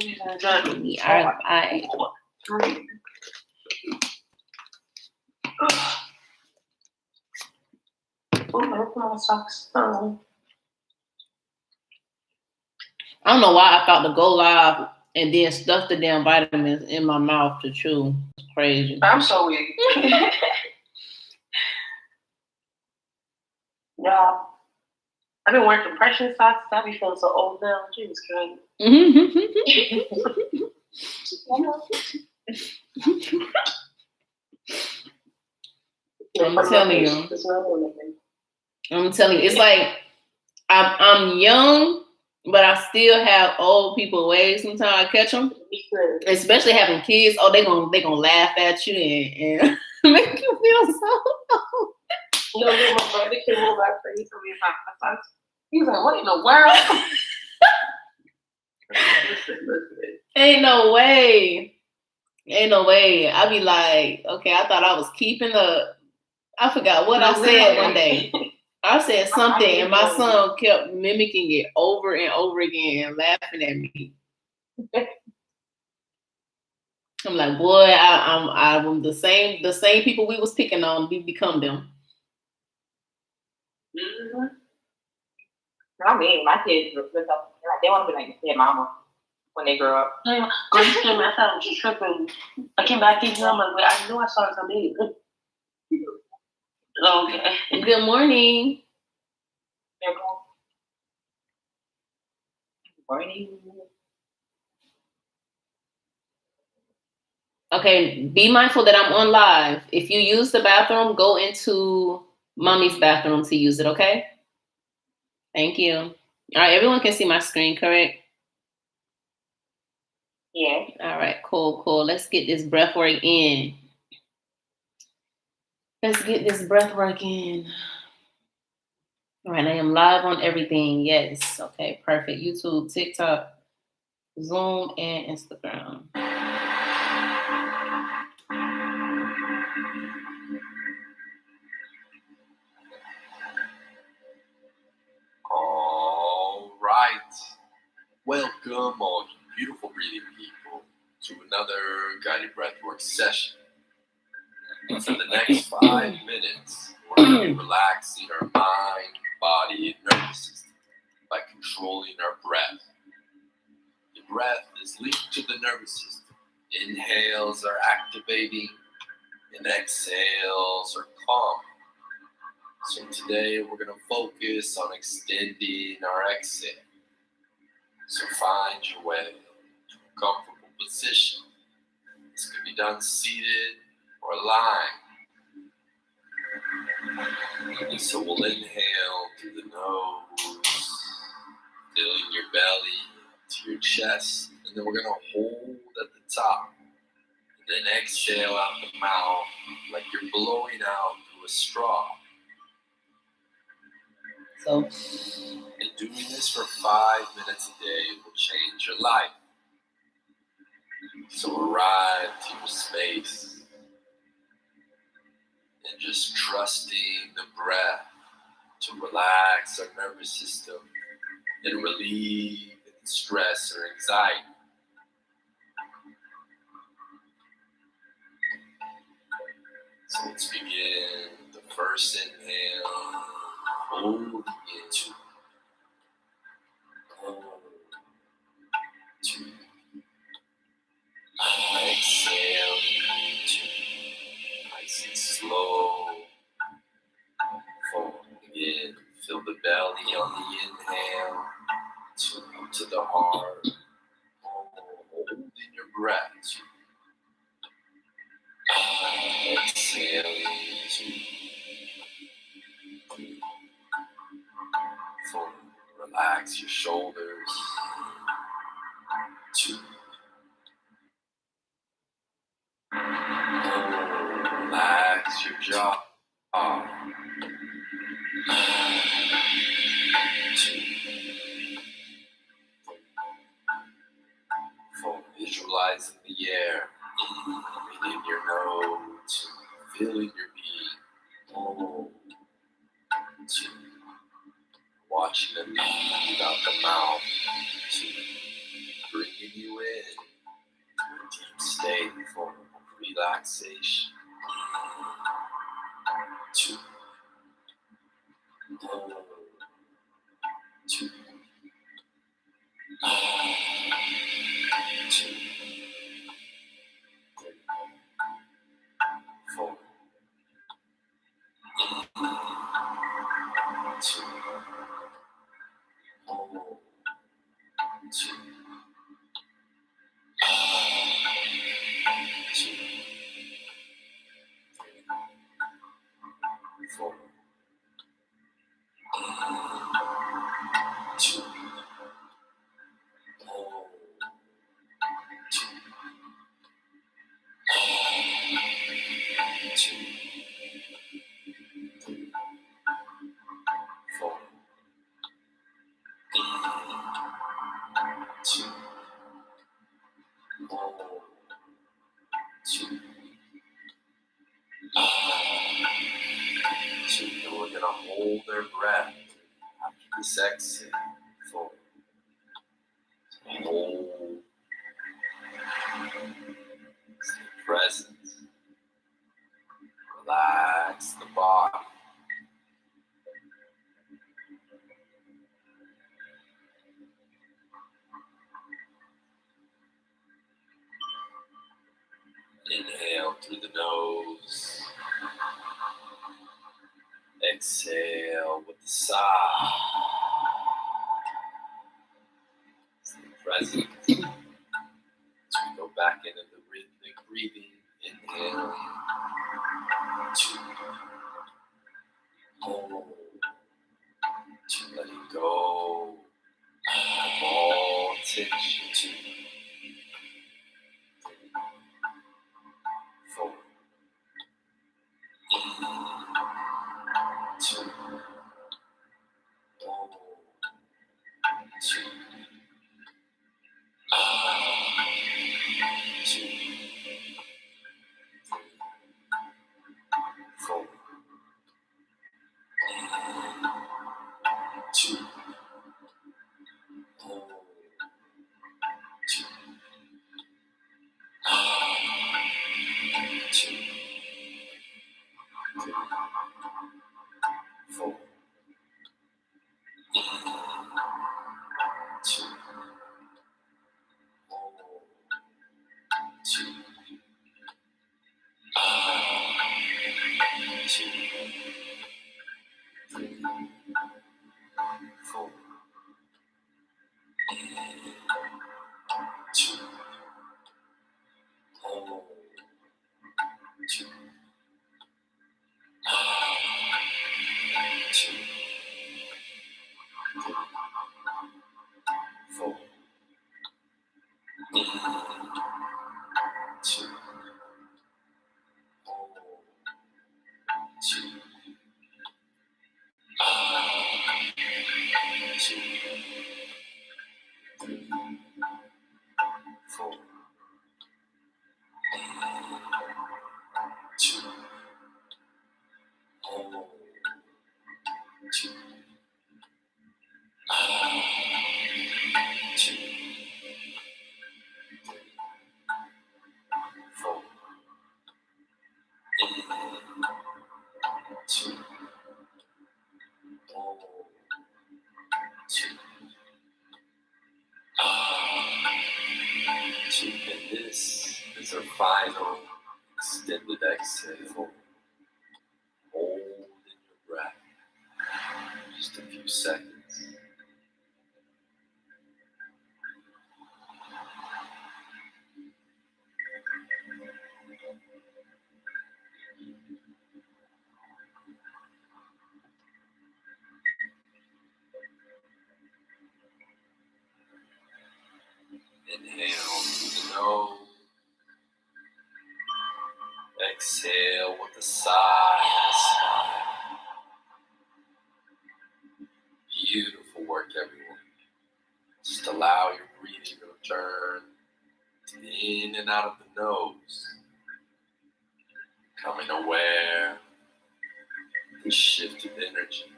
I don't know why I thought to go live and then stuff the damn vitamins in my mouth to chew. It's crazy. I'm so weird. Yeah. I've been wearing compression socks. I be feeling so old now. Jesus Christ. I'm telling you, it's like I'm young, but I still have old people ways. Sometimes I catch them, especially having kids. Oh, they gonna laugh at you and make you feel so old. You know, my brother came over after he told me about my socks. He was like, "What in the world?" Listen. Ain't no way. I be like, okay, I thought I was keeping up. I forgot what I said one day. I said something, and my son kept mimicking it over and over again, laughing at me. I'm like, boy, I'm the same people we was picking on. We become them. Mm-hmm. I mean, my kids were like they want to be like their mama when they grow up. I thought I was tripping. I came back in here. I'm like, I knew I saw something. Okay. Good morning. Good morning. Okay, be mindful that I'm on live. If you use the bathroom, go into mommy's bathroom to use it, okay? Thank you. All right, everyone can see my screen, correct? Yeah. All right, cool. Let's get this breath work in. All right, I am live on everything. Yes. Okay, perfect. YouTube, TikTok, Zoom, and Instagram. All right. Welcome, all you beautiful breathing people, to another guided breathwork session. And for the next 5 minutes, we're going to be relaxing our mind, body, and nervous system by controlling our breath. The breath is linked to the nervous system. Inhales are activating, and exhales are calming. So today we're going to focus on extending our exhale. So find your way to a comfortable position. This could be done seated or lying. So we'll inhale through the nose, filling your belly to your chest, and then we're going to hold at the top. And then exhale out the mouth like you're blowing out through a straw. So, and doing this for 5 minutes a day will change your life. So arrive to your space and just trusting the breath to relax our nervous system and relieve stress or anxiety. So let's begin the first inhale. Hold into 1, 2. Exhale into nice and slow. 4. Again, fill the belly on the inhale. 2. Up to the heart. Holding your breath. 2. Exhale into 4. Relax your shoulders. 2. Relax your jaw. 2. 4. Visualizing the air. Breathing in your nose. Feeling your being. 2. Watching the breathe out the mouth. 2. Bringing you in. relaxation. 2. Hold. 2. 2. 3. 4. 2. Hold. 2. 2. 3. 4. 2. Hold. 2. 2. 3. 4. 2. Hold. 2. 2. And we're gonna hold our breath after this exhale. 4. Hold. Stay present. Relax the body. Inhale through the nose. Exhale with the sigh. Stay present. As we go back into the rhythmic breathing. Inhale. 2. Hold. 2. Letting go of all tension. 2. 3. 4. 2. Hold. 2. 2. 3. 4. 2. Hold. 2. 2. 3. 4. 2. Hold. 2. 2. 3. 4. 2. Hold. 2. 2. 3. 4. 2. Hold. 2. 2. 3. 4. 2. Hold. 2. 2. 3. 4. 2. Hold. 2. 2. And this is our final extended exhale. Hold in your breath. Just a few seconds. Inhale through the nose. Exhale with a sigh and a smile. Beautiful work, everyone. Just allow your breathing to return to the in and out of the nose. Becoming aware of the shift of energy.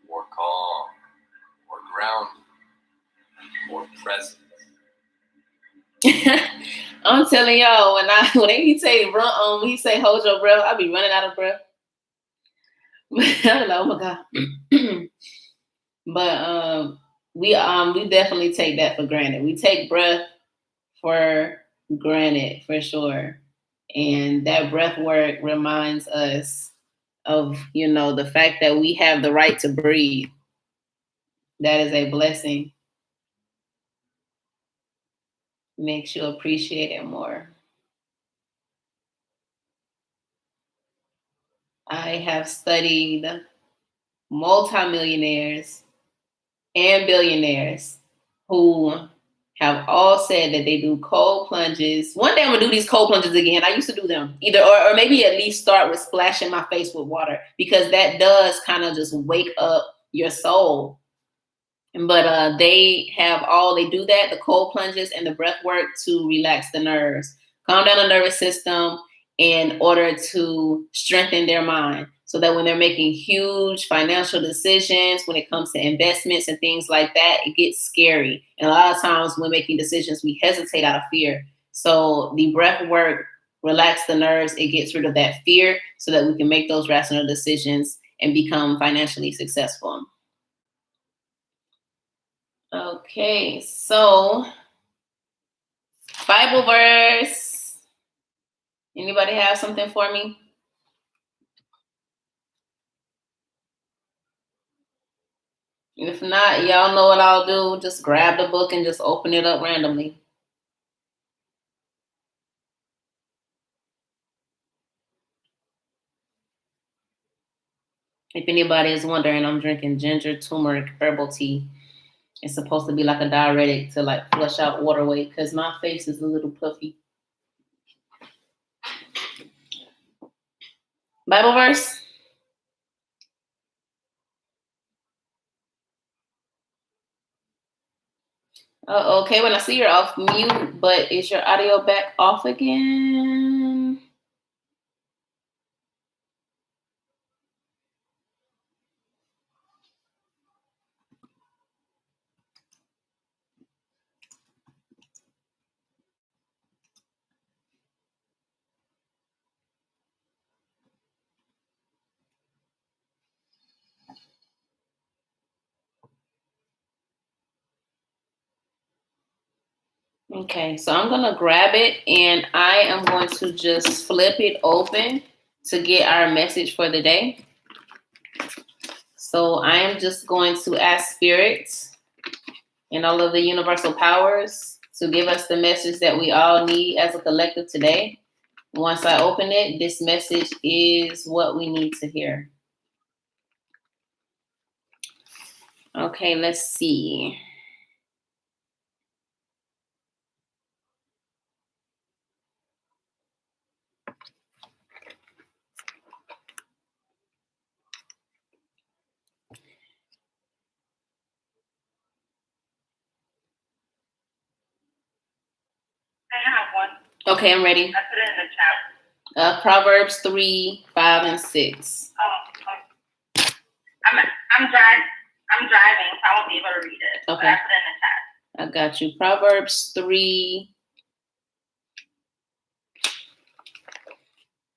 More calm, more grounded, more present. I'm telling y'all, when he say run, he say hold your breath, I be running out of breath. I'm like, oh my god. But we definitely take that for granted. We take breath for granted for sure, and that breath work reminds us of the fact that we have the right to breathe. That is a blessing. Makes you appreciate it more. I have studied multimillionaires and billionaires who have all said that they do cold plunges. One day I'm gonna do these cold plunges again. I used to do them either, or maybe at least start with splashing my face with water, because that does kind of just wake up your soul. But they do that, the cold plunges and the breath work, to relax the nerves, calm down the nervous system in order to strengthen their mind, so that when they're making huge financial decisions, when it comes to investments and things like that, it gets scary. And a lot of times when making decisions, we hesitate out of fear. So the breath work relax the nerves, it gets rid of that fear so that we can make those rational decisions and become financially successful. Okay, so Bible verse. Anybody have something for me? If not, y'all know what I'll do. Just grab the book and just open it up randomly. If anybody is wondering, I'm drinking ginger turmeric herbal tea. It's supposed to be like a diuretic to like flush out waterway, because my face is a little puffy. Bible verse. Okay, when I see you're off mute, but is your audio back off again? Okay, so I'm going to grab it and I am going to just flip it open to get our message for the day. So I am just going to ask Spirit and all of the universal powers to give us the message that we all need as a collective today. Once I open it, this message is what we need to hear. Okay, let's see. I have one. Okay, I'm ready. I put it in the chat. Proverbs 3, 5, and 6. I'm driving, so I won't be able to read it. Okay. But I put it in the chat. I got you. Proverbs 3,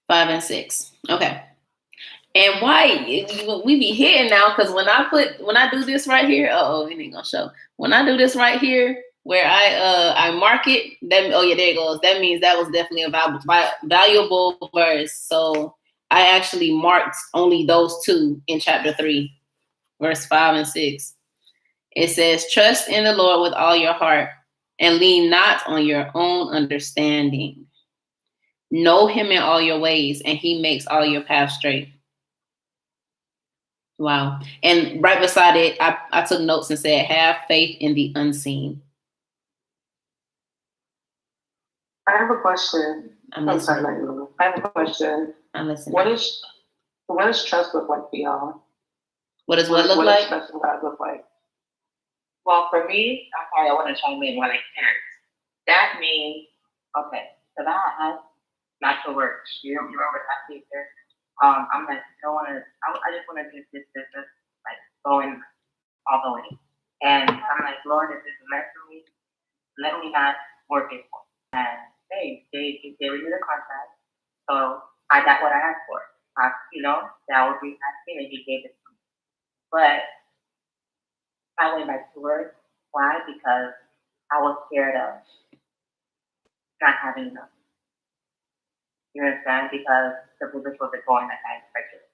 5, and 6. Okay. And why we be hitting now? Because when I do this right here, it ain't gonna show. When I do this right here, where I mark it, that there it goes. That means that was definitely a valuable verse. So I actually marked only those two in chapter 3, verse 5 and 6. It says, "Trust in the Lord with all your heart, and lean not on your own understanding. Know him in all your ways, and he makes all your paths straight." Wow. And right beside it, I took notes and said, "Have faith in the unseen." I have a question. I'm sorry. I have a question. I'm listening. What does trust look like for y'all? What does what look like? What does trust in God look like? Well, for me, I'm sorry, I want to chime in when I can. That means, okay, because I have natural works. You remember that teacher? I'm like, I just want to do this, like going all the way. And I'm like, Lord, if this is meant for me, let me not working for. And hey, they gave me the contract. So I got what I asked for. That would be asking, and he gave it to me. But I went back to work. Why? Because I was scared of not having enough. You understand? Because the business wasn't going like I expected.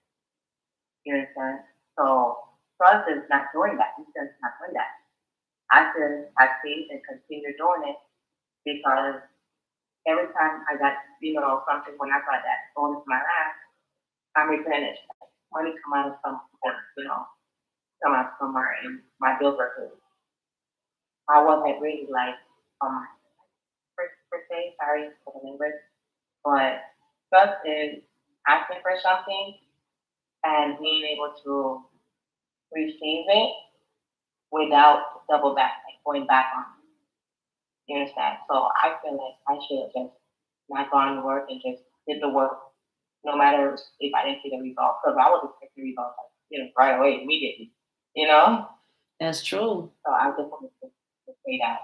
You understand? So trust is not doing that. He says not doing that. I should have faith and continue doing it because every time I got, something when I got that bonus my last, I'm replenished. Money come out of somewhere, come out somewhere, and my bills are good. I wasn't really like per se, sorry for the language, but trust is asking for something and being able to receive it without double back, like going back on it. You understand? So I feel like I should have just not gone to work and just did the work, no matter if I didn't see the result, because I was expecting results right away, immediately. That's true. So I just wanted to say that.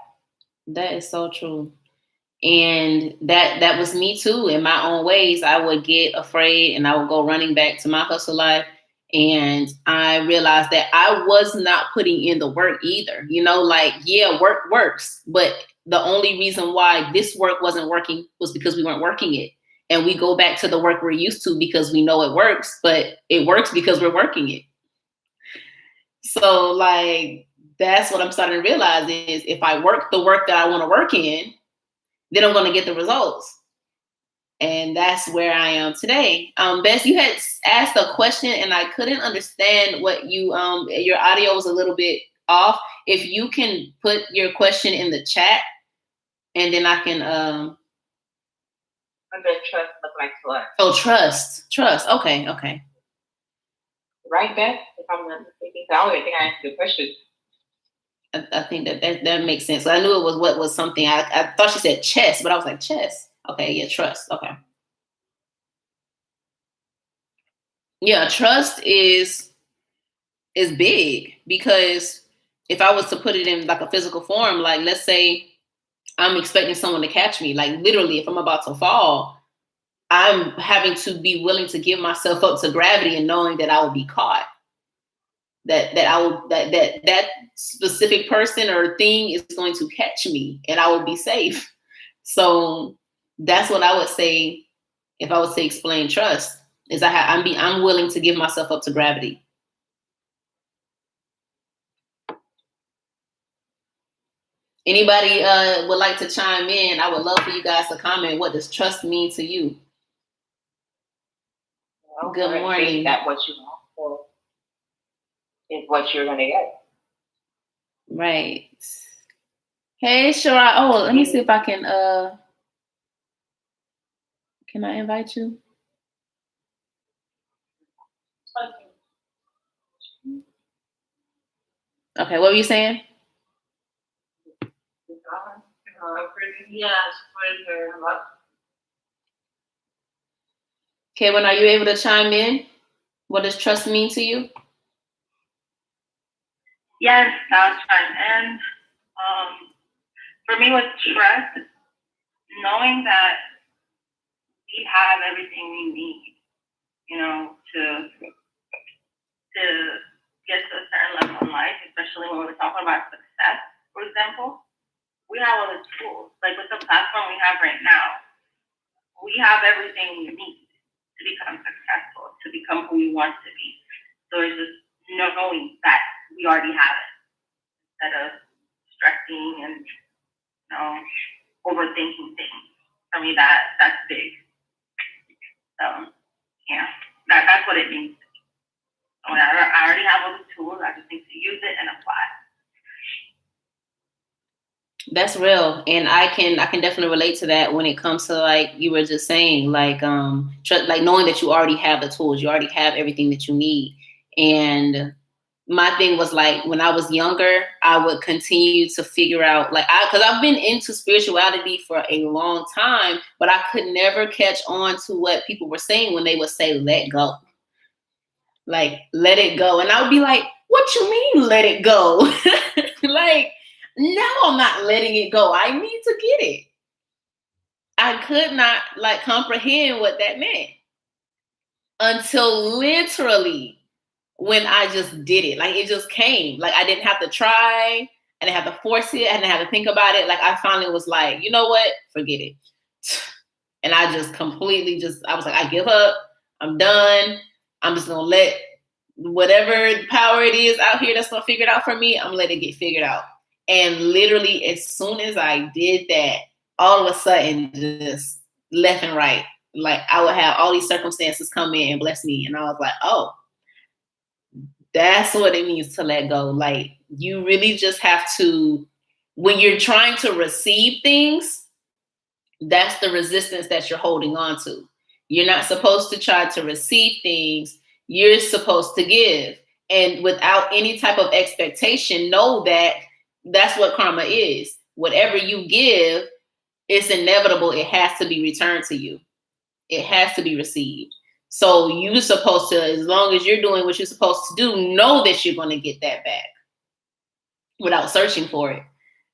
That is so true. And that was me too. In my own ways, I would get afraid and I would go running back to my hustle life. And I realized that I was not putting in the work either. Work works. But the only reason why this work wasn't working was because we weren't working it. And we go back to the work we're used to because we know it works, but it works because we're working it. So that's what I'm starting to realize is if I work the work that I want to work in, then I'm going to get the results. And that's where I am today. Bess, you had asked a question and I couldn't understand what your audio was a little bit off. If you can put your question in the chat and then I can, trust look like what? Oh, trust. Okay. Right, Beth? If I'm not mistaken, I don't even think I answered the question. I think that makes sense. I knew it was what was something. I thought she said chess, but I was like, chess. Okay, yeah, trust. Okay. Yeah, trust is big because if I was to put it in like a physical form, like let's say I'm expecting someone to catch me, like literally if I'm about to fall, I'm having to be willing to give myself up to gravity and knowing that I will be caught. That specific person or thing is going to catch me and I will be safe. So that's what I would say if I was to explain trust is I'm willing to give myself up to gravity. Anybody would like to chime in? I would love for you guys to comment. What does trust mean to you? Well, good morning. That what you want for is what you're going to get. Right. Hey, Shara. Oh, let me see if I can I invite you? Okay, what were you saying? Kevin, are you able to chime in? What does trust mean to you? Yes, that's fine. And for me with trust, knowing that we have everything we need, to get to a certain level in life, especially when we're talking about success, for example, we have all the tools. Like with the platform we have right now, we have everything we need to become successful, to become who we want to be. So it's just knowing that we already have it instead of stressing and overthinking things. For me, that's big. So yeah, that's what it means. So I already have all the tools. I just need to use it and apply. That's real, and I can definitely relate to that when it comes to like you were just saying, like like knowing that you already have the tools, you already have everything that you need. And my thing was like when I was younger, I would continue to figure out because I've been into spirituality for a long time, but I could never catch on to what people were saying when they would say let go, like let it go, and I would be like, what you mean let it go? Like No, I'm not letting it go. I need to get it. I could not like comprehend what that meant until literally when I just did it. Like it just came. Like I didn't have to try. I didn't have to force it. I didn't have to think about it. Like I finally was like, you know what? Forget it. And I just completely I was like, I give up. I'm done. I'm just going to let whatever power it is out here that's going to figure it out for me, I'm going to let it get figured out. And literally as soon as I did that, all of a sudden, just left and right, like I would have all these circumstances come in and bless me. And I was like, oh, that's what it means to let go. Like you really just have to, when you're trying to receive things, that's the resistance that you're holding on to. You're not supposed to try to receive things. You're supposed to give. And without any type of expectation, know that that's what karma is. Whatever you give, it's inevitable. It has to be returned to you. It has to be received. So you're supposed to, as long as you're doing what you're supposed to do, know that you're going to get that back without searching for it.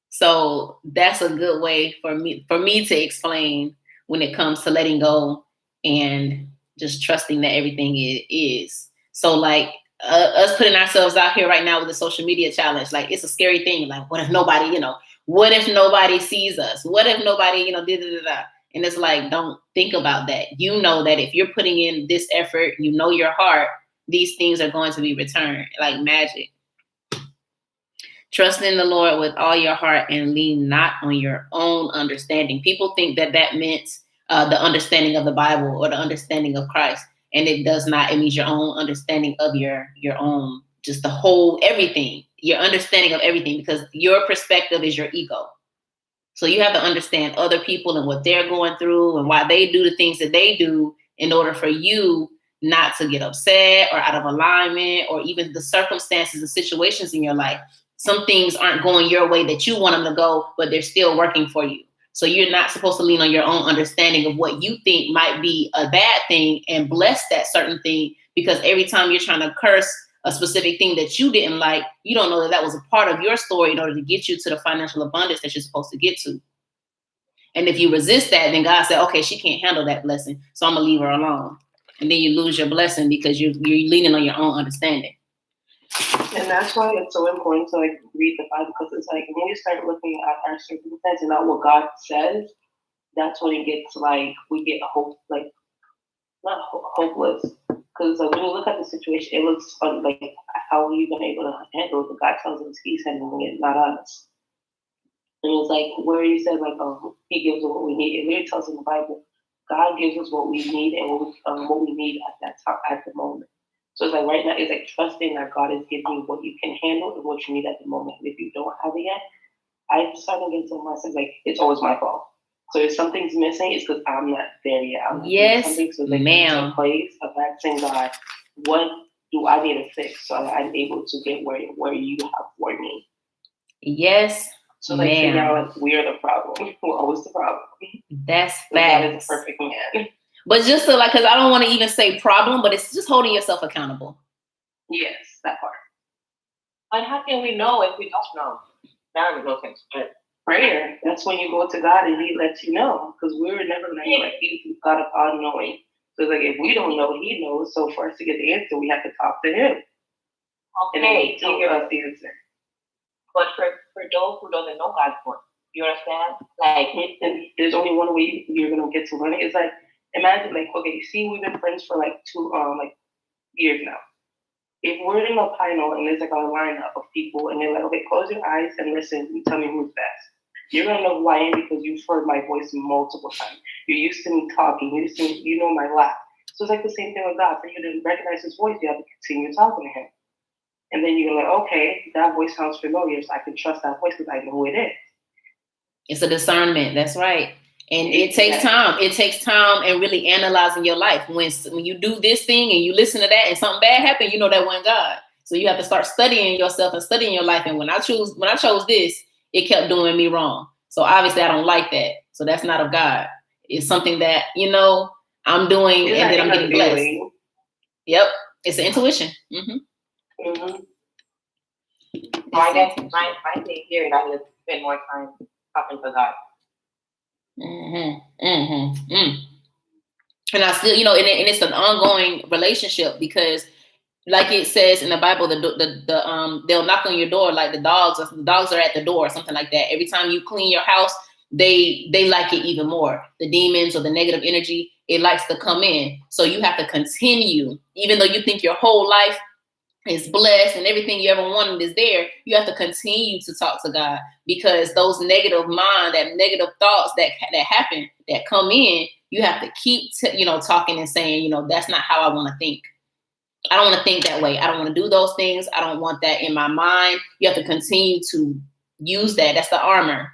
So that's a good way for me to explain when it comes to letting go and just trusting that everything is. So like us putting ourselves out here right now with the social media challenge, like it's a scary thing. Like what if nobody, what if nobody sees us? What if nobody, And it's like, don't think about that. You know that if you're putting in this effort, your heart, these things are going to be returned like magic. Trust in the Lord with all your heart and lean not on your own understanding. People think that meant the understanding of the Bible or the understanding of Christ. And it does not. It means your own understanding of your own, just the whole, everything, your understanding of everything, because your perspective is your ego. So you have to understand other people and what they're going through and why they do the things that they do in order for you not to get upset or out of alignment, or even the circumstances and situations in your life. Some things aren't going your way that you want them to go, but they're still working for you. So you're not supposed to lean on your own understanding of what you think might be a bad thing and bless that certain thing, because every time you're trying to curse a specific thing that you didn't like, you don't know that was a part of your story in order to get you to the financial abundance that you're supposed to get to. And if you resist that, then God said, okay, she can't handle that blessing, so I'm going to leave her alone. And then you lose your blessing because you're leaning on your own understanding. And that's why it's so important to like read the Bible, because it's like when you start looking at our circumstances and not what God says, that's when it gets like we get not hopeless. Because like when you look at the situation, it looks fun, like how you've been able to handle it. But God tells us He's handling it, not us. And it's like where He said like He gives us what we need. It really tells in the Bible, God gives us what we need and what we need at that time, at the moment. So it's like right now, it's like trusting that God is giving you what you can handle and what you need at the moment. And if you don't have it yet, I started to get to myself like it's always my fault. So if something's missing, it's because I'm not there yet. Yes, ma'am. Place of asking God, what do I need to fix so that I'm able to get where you have for me? Yes, so they figure out like we're the problem. We're always the problem. That's facts. God is the perfect man. But just to because I don't want to even say problem, but it's just holding yourself accountable. Yes, that part. And how can we know if we don't know? Now we know things. Prayer. That's when you go to God and He lets you know. Because we were never going to like He's God of all knowing. So it's like if we don't know, He knows. So for us to get the answer, we have to talk to Him. Okay. And then He give us the answer. But for those who doesn't know God's word, you understand? Like, and there's only one way you're gonna get to learn it. It's like imagine like okay, see we've been friends for like 2 years now. If we're in a panel and there's like a lineup of people and they're like, okay, close your eyes and listen and tell me who's best. You're gonna know who I am because you've heard my voice multiple times. You're used to me talking. You know my laugh. So it's like the same thing with God. For you to recognize His voice, you have to continue talking to Him. And then you're like, okay, that voice sounds familiar, so I can trust that voice because I know who it is. It's a discernment. That's right. And it takes time. It takes time and really analyzing your life. When you do this thing and you listen to that and something bad happened, you know that wasn't God. So you have to start studying yourself and studying your life. And when I chose this, it kept doing me wrong. So obviously I don't like that. So that's not of God. It's something that, I'm doing and then I'm getting blessed. Yep. It's an intuition. Mm-hmm. Mm-hmm. So I guess my thing here is I need to spend more time talking to God. And I still, and it's an ongoing relationship because, like it says in the Bible, they'll knock on your door like the dogs are at the door or something like that. Every time you clean your house, they like it even more. The demons or the negative energy, it likes to come in. So you have to continue, even though you think your whole life is blessed and everything you ever wanted is there, you have to continue to talk to God, because those negative that negative thoughts that happen, that come in, you have to keep talking and saying, that's not how I want to think. I don't want to think that way. I don't want to do those things. I don't want that in my mind. You have to continue to use that. That's the armor.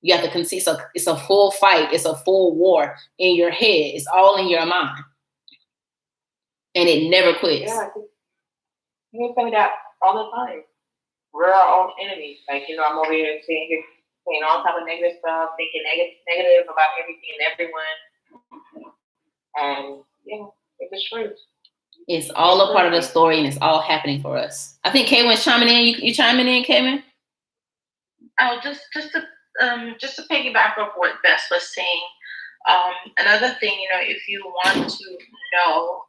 You have to continue. So it's a full fight. It's a full war in your head. It's all in your mind. And it never quits. Yeah, you say that all the time. We're our own enemies. Like, I'm over here saying all type of negative stuff, thinking negative about everything and everyone. And it's the truth. It's all a part of the story, and it's all happening for us. I think Kaywin's chiming in. You chiming in, Kaywin? Oh, just to piggyback off what Bess was saying. Another thing, if you want to know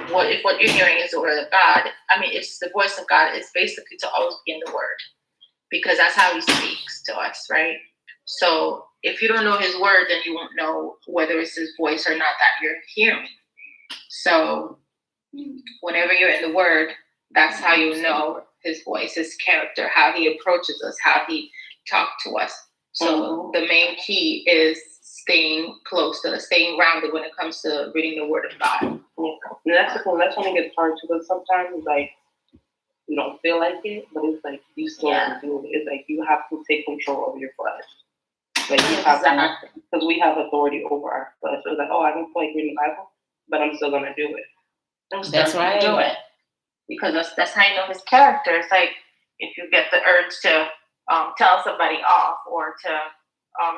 if what you're hearing is the word of God, it's the voice of God. It's basically to always be in the word, because that's how he speaks to us, right? So if you don't know his word, then you won't know whether it's his voice or not that you're hearing. So whenever you're in the word, that's how you know his voice, his character, how he approaches us, how he talks to us. So the main key is staying grounded when it comes to reading the word of God. Yeah. That's when it gets hard too, because sometimes you don't feel like it, but it's like you still have to do it. It's like you have to take control over your flesh. Like you have to, because we have authority over our flesh. So it's like, I don't feel like reading the Bible, but I'm still gonna do it. That's right. Do it, because that's how you know his character. It's like if you get the urge to tell somebody off or to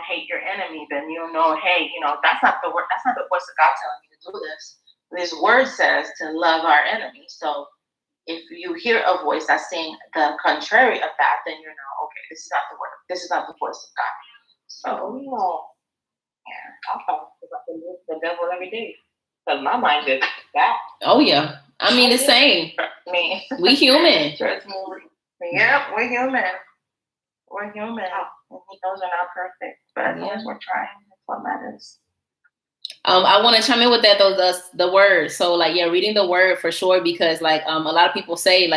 hate your enemy, then you'll know, hey, that's not the word. That's not the voice of God telling me to do this. This word says to love our enemy. So if you hear a voice that's saying the contrary of that, then you know, okay, this is not the word. This is not the voice of God. So I talk about the devil every day, because my mind is that. Oh yeah, the same. We human. Yep, we're human. We're human. And he knows we're not perfect, but as long as we're trying, that's what matters. I want to chime in with that though, the word. So reading the word for sure, because a lot of people say you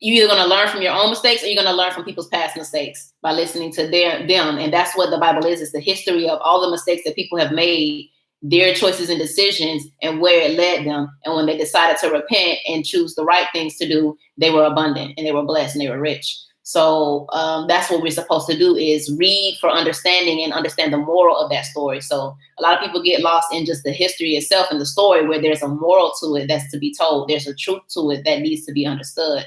you're either going to learn from your own mistakes or you're going to learn from people's past mistakes by listening to them. And that's what the Bible is. It's the history of all the mistakes that people have made, their choices and decisions, and where it led them. And when they decided to repent and choose the right things to do, they were abundant and they were blessed and they were rich. So that's what we're supposed to do, is read for understanding and understand the moral of that story. So a lot of people get lost in just the history itself and the story, where there's a moral to it that's to be told. There's a truth to it that needs to be understood.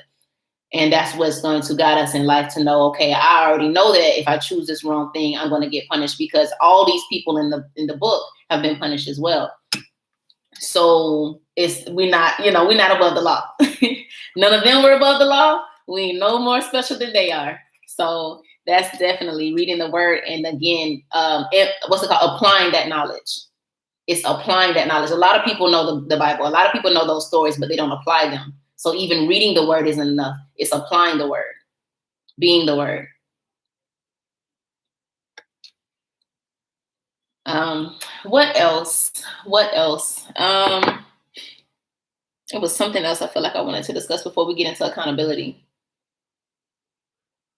And that's what's going to guide us in life, to know, okay, I already know that if I choose this wrong thing, I'm going to get punished, because all these people in the book have been punished as well. So we're not above the law. None of them were above the law. We ain't no more special than they are. So that's definitely reading the word. And again, applying that knowledge. It's applying that knowledge. A lot of people know the Bible. A lot of people know those stories, but they don't apply them. So even reading the word isn't enough. It's applying the word, being the word. What else? It was something else I feel like I wanted to discuss before we get into accountability.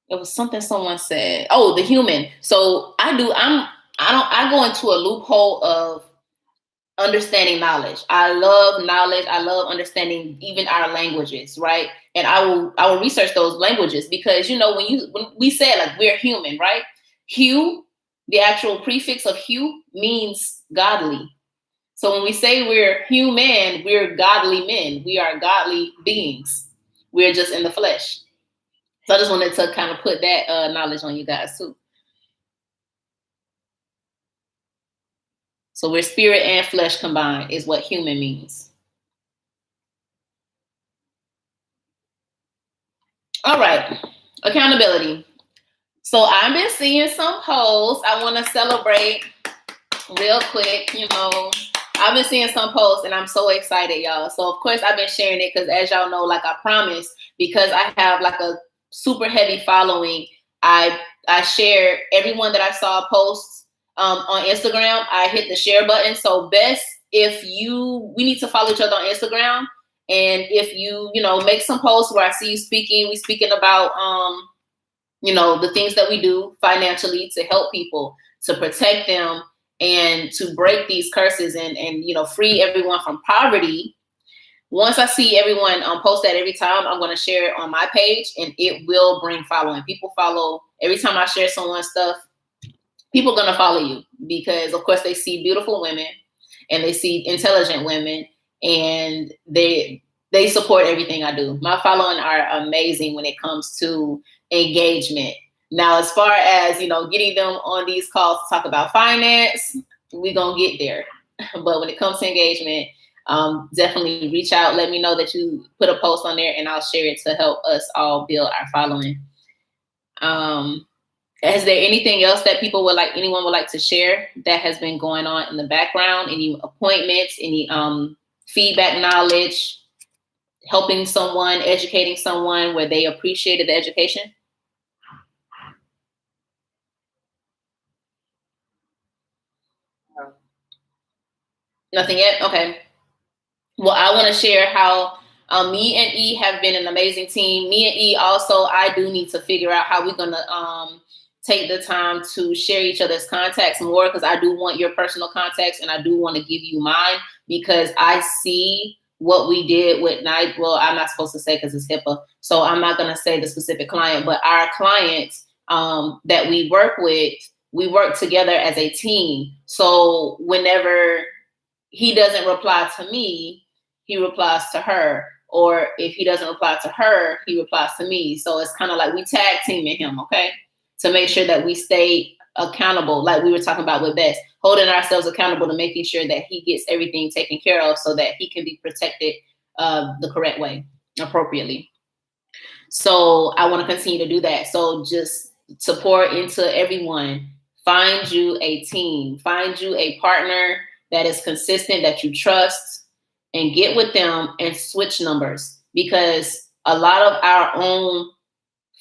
It was something someone said. Oh, the human. So I go into a loophole of understanding knowledge. I love knowledge. I love understanding even our languages, right? And I will research those languages, because when we say we're human, right? Hugh, the actual prefix of hue means godly. So when we say we're human, we're godly men. We are godly beings. We're just in the flesh. So I just wanted to kind of put that knowledge on you guys too. So we're spirit and flesh combined is what human means. All right. Accountability. So I've been seeing some posts. I want to celebrate real quick. I've been seeing some posts and I'm so excited, y'all. So of course I've been sharing it because, as y'all know, like I promised, because I have like a super heavy following, I share everyone that I saw post on Instagram. I hit the share button. So best we need to follow each other on Instagram. And if you make some posts where I see you speaking, we speaking about the things that we do financially to help people, to protect them, and to break these curses and free everyone from poverty. Once I see everyone post that every time, I'm going to share it on my page, and it will bring following. People follow every time I share someone's stuff. People are going to follow you because, of course, they see beautiful women and they see intelligent women, and they support everything I do. My following are amazing when it comes to engagement. Now, as far as, getting them on these calls to talk about finance, we're going to get there. But when it comes to engagement, definitely reach out. Let me know that you put a post on there, and I'll share it to help us all build our following. Is there anything else that anyone would like to share that has been going on in the background? Any appointments, any feedback, knowledge, helping someone, educating someone where they appreciated the education? Nothing yet? Okay. Well, I want to share how me and E have been an amazing team. Me and E also, I do need to figure out how we're going to take the time to share each other's contacts more, because I do want your personal contacts and I do want to give you mine, because I see what we did with Night. Well, I'm not supposed to say because it's HIPAA, so I'm not going to say the specific client, but our clients that we work with, we work together as a team. So whenever he doesn't reply to me, he replies to her. Or if he doesn't reply to her, he replies to me. So it's kind of like we tag teaming him, okay? To make sure that we stay accountable, like we were talking about with Bess, holding ourselves accountable to making sure that he gets everything taken care of so that he can be protected the correct way, appropriately. So I want to continue to do that. So just to pour into everyone, find you a team, find you a partner that is consistent, that you trust, and get with them and switch numbers, because a lot of our own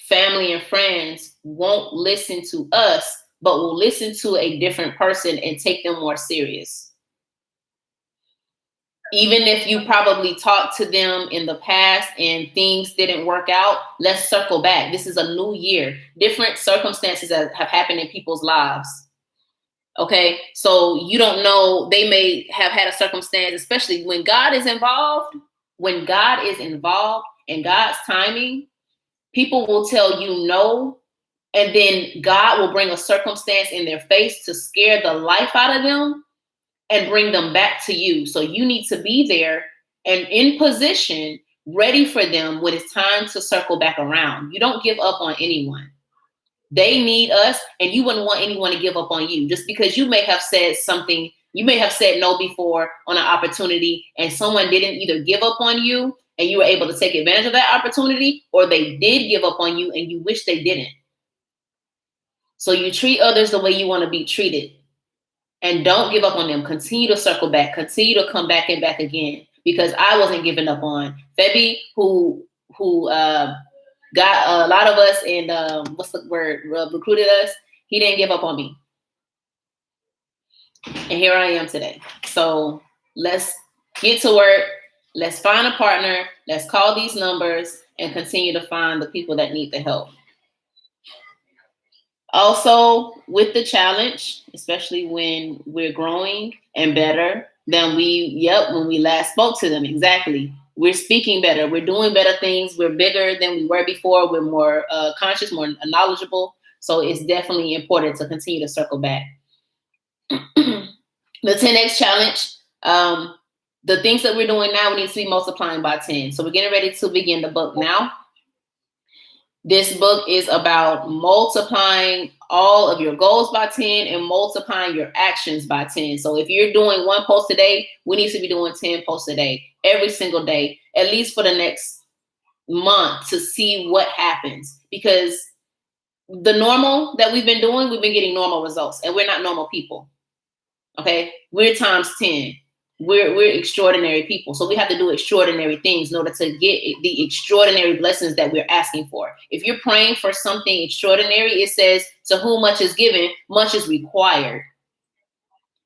family and friends won't listen to us, but will listen to a different person and take them more serious. Even if you probably talked to them in the past and things didn't work out, let's circle back. This is a new year. Different circumstances have happened in people's lives. Okay, so you don't know, they may have had a circumstance, especially when God is involved, and God's timing, people will tell you no, and then God will bring a circumstance in their face to scare the life out of them and bring them back to you. So you need to be there and in position, ready for them when it's time to circle back around. You don't give up on anyone. They need us, and you wouldn't want anyone to give up on you. Just because you may have said something, you may have said no before on an opportunity, and someone didn't either give up on you and you were able to take advantage of that opportunity, or they did give up on you and you wish they didn't. So you treat others the way you want to be treated, and don't give up on them. Continue to circle back, continue to come back and back again, because I wasn't giving up on Febby, who got a lot of us and recruited us. He didn't give up on me. And here I am today. So let's get to work. Let's find a partner. Let's call these numbers and continue to find the people that need the help. Also, with the challenge, especially when we're growing and better than when we last spoke to them. Exactly. We're speaking better. We're doing better things. We're bigger than we were before. We're more conscious, more knowledgeable. So it's definitely important to continue to circle back. The 10X challenge, the things that we're doing now, we need to be multiplying by 10. So we're getting ready to begin the book now. This book is about multiplying all of your goals by 10 and multiplying your actions by 10. So if you're doing 1 post a day, we need to be doing 10 posts a day, every single day, at least for the next month to see what happens, because the normal that we've been doing, we've been getting normal results, and we're not normal people. Okay, we're times 10. We're extraordinary people, so we have to do extraordinary things in order to get the extraordinary blessings that we're asking for. If you're praying for something extraordinary, it says, to whom much is given, much is required.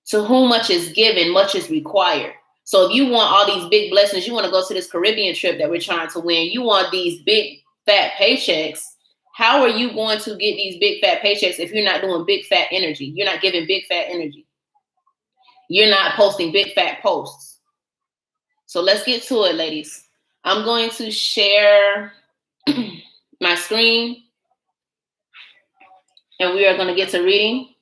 To whom much is given, much is required. So if you want all these big blessings, you want to go to this Caribbean trip that we're trying to win, you want these big fat paychecks. How are you going to get these big fat paychecks if you're not doing big fat energy? You're not giving big fat energy. You're not posting big fat posts. So let's get to it, ladies. I'm going to share my screen, and we are going to get to reading.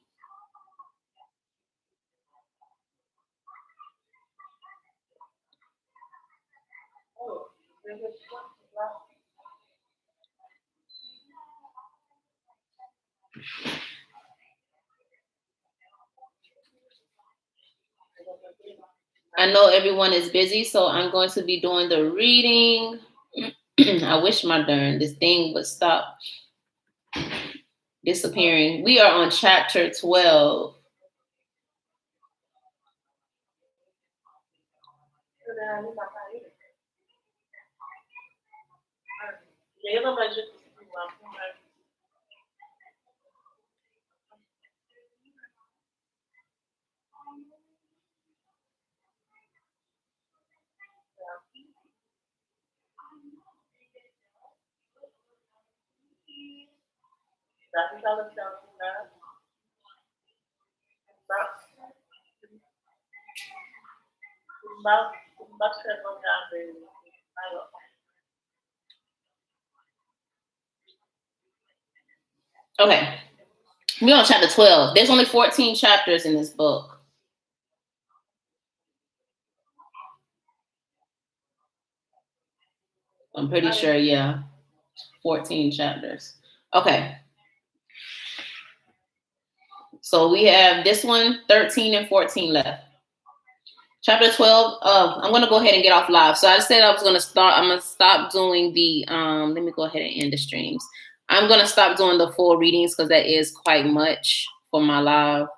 I know everyone is busy, so I'm going to be doing the reading. I wish this thing would stop disappearing. We are on chapter 12. Okay, we're on chapter 12. There's only 14 chapters in this book. I'm pretty sure, yeah, 14 chapters. Okay. So we have this one, 13 and 14 left. Chapter 12, I'm going to go ahead and get off live. So I said I was going to start, I'm going to stop doing the, let me go ahead and end the streams. I'm going to stop doing the full readings because that is quite much for my live.